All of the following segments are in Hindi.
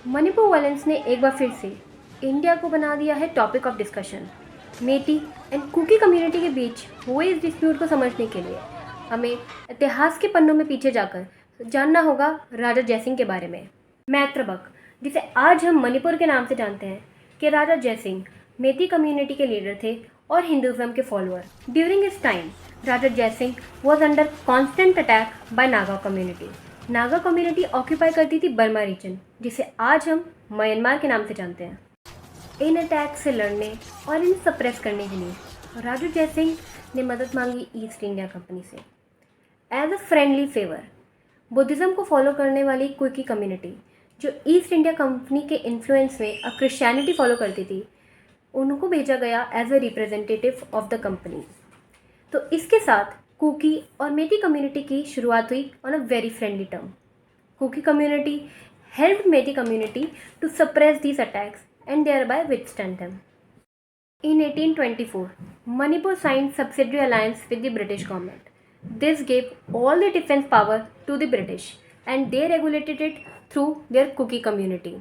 मणिपुर वायलेंस ने एक बार फिर से इंडिया को बना दिया है topic of discussion. Meitei and Kuki community के बीच हुए इस डिस्प्यूट को समझने के लिए हमें इतिहास के पन्नों में पीछे जाकर जानना होगा राजा जयसिंह के बारे में। मैत्रबक, जिसे आज हम मणिपुर के नाम से जानते हैं, कि राजा जयसिंह मेटी कम्युनिटी के लीडर थे और हिंदुज़म के फॉलोअर। ड्यूरिंग इस time Raja Jaisingh was under constant attack by Naga community. Naga community occupy करती थी बर्मा रीजन, जिसे आज हम म्यांमार के नाम से जानते हैं। इन अटैक से लड़ने और इन्हें सप्रेस करने के लिए राजा जयसिंह ने मदद मांगी ईस्ट इंडिया कंपनी से। As a friendly favour, Buddhism को फॉलो करने वाली कुकी कम्युनिटी, जो ईस्ट इंडिया कंपनी के इन्फ्लुएंस में अब क्रिश्चियनिटी फॉलो करती थी, उनको भेजा गया as a representative of the company. तो इसके साथ कुकी और मेटी कम्युनिटी की शुरुआत हुई on a very friendly term. Kuki community helped Metis community to suppress these attacks and thereby withstand them. In 1824, Manipur signed subsidiary alliance with the British government. This gave all the defense power to the British and they regulated it through their Kuki community.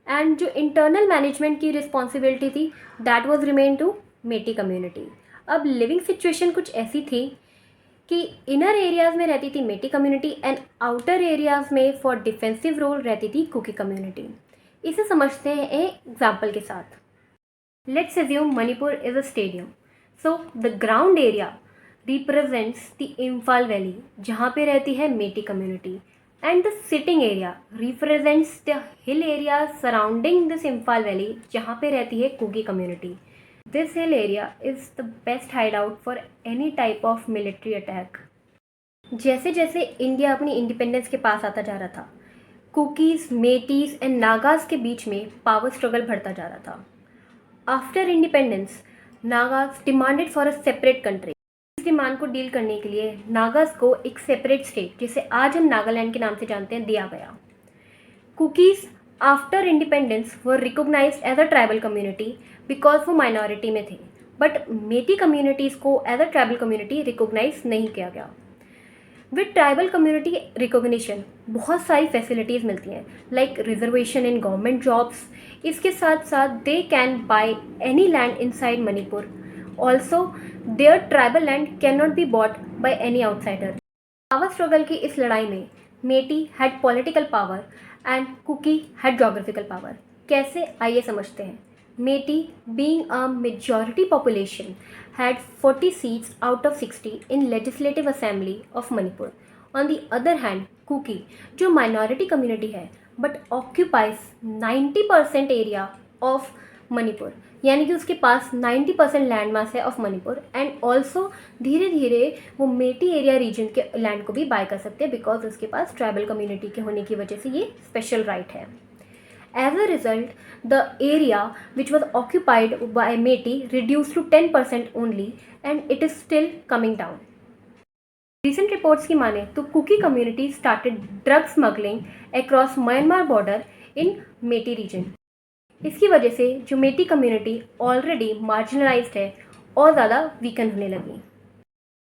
And जो internal management की responsibility थी, that was remained to Metis community. अब living situation कुछ ऐसी थी कि इनर एरियाज़ में रहती थी मेटी कम्युनिटी एंड आउटर एरियाज़ में फॉर डिफेंसिव रोल रहती थी कुकी कम्युनिटी। इसे समझते हैं एक एग्जाम्पल के साथ। Let's assume Manipur is a stadium, so the ground area represents the Imphal valley जहाँ पे रहती है Meitei community, and the sitting area represents the hill area surrounding this Imphal valley जहाँ पे रहती है Kuki community. This hill area is the best hideout for any type of military attack. जैसे जैसे इंडिया अपनी इंडिपेंडेंस के पास आता जा रहा था, कुकीज़, मेटीज़ एंड नागाज़ के बीच में पावर स्ट्रगल बढ़ता जा रहा था। After independence, Nagas demanded for a separate country. इस डिमांड को डील करने के लिए नागाज़ को एक सेपरेट स्टेट, जिसे आज हम नागालैंड के नाम से जानते हैं, दिया गया। Kukis after independence were recognized as a tribal community because वो माइनॉरिटी में थे, बट मेटी कम्युनिटीज़ को as a tribal community recognize नहीं किया गया। विद ट्राइबल कम्युनिटी रिकोगनिशन बहुत सारी फैसिलिटीज़ मिलती हैं, like reservation in government jobs. इसके साथ साथ they can buy any land inside Manipur. Also their tribal land can not be bought by any outsider. Power struggle की इस लड़ाई में Meitei had political power and Kuki had geographical power. कैसे, आइए समझते हैं। मेटी, being a majority population, had 40 seats out of 60 in Legislative Assembly of Manipur. On the other hand, Kuki, जो minority community है, but occupies 90% area of Manipur, यानी कि उसके पास 90% लैंड मास है ऑफ मणिपुर, एंड ऑल्सो धीरे धीरे वो मेटी एरिया रीजन के लैंड को भी बाय कर सकते हैं बिकॉज उसके पास ट्राइबल कम्युनिटी के होने की वजह से ये स्पेशल राइट है। As a result, the area which was occupied by Metis reduced to 10% only, and it is still coming down. Recent reports की माने तो cookie community started drug smuggling across Myanmar border in Metis region. इसकी वजह से जो मेटी कम्युनिटी ऑलरेडी मार्जिनलाइज्ड है और ज़्यादा वीकन होने लगी।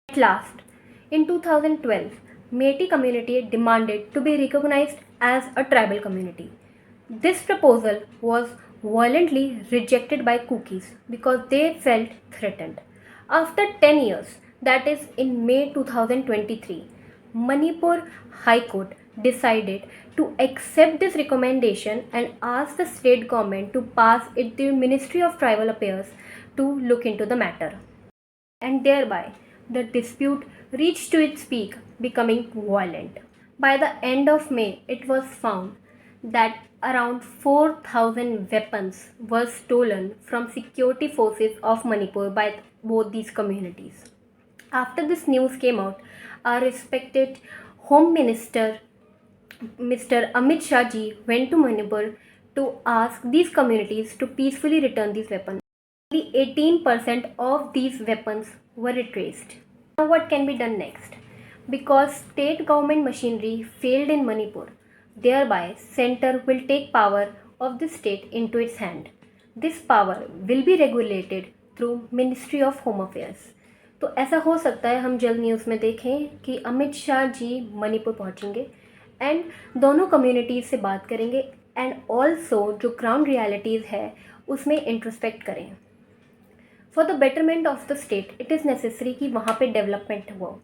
At last, in 2012, Metis community demanded to be recognized as a tribal community. This proposal was violently rejected by Kukis because they felt threatened. After 10 years, that is in May 2023, Manipur High Court decided to accept this recommendation and asked the state government to pass it to the Ministry of Tribal Affairs to look into the matter. And thereby, the dispute reached to its peak, becoming violent. By the end of May, it was found that around 4,000 weapons were stolen from security forces of Manipur by both these communities. After this news came out, our respected Home Minister Mr. Amit Shah ji went to Manipur to ask these communities to peacefully return these weapons. Only 18% of these weapons were retraced. Now what can be done next? Because state government machinery failed in Manipur, thereby center will take power of the state into its hand. This power will be regulated through Ministry of Home Affairs. तो ऐसा हो सकता है हम जल्द न्यूज़ में देखें कि अमित शाह जी मणिपुर पहुंचेंगे एंड दोनों कम्युनिटीज़ से बात करेंगे एंड ऑल्सो जो ग्राउंड रियलिटीज़ है उसमें इंट्रोस्पेक्ट करें। For the betterment of the state it is necessary कि वहाँ पे डेवलपमेंट हो,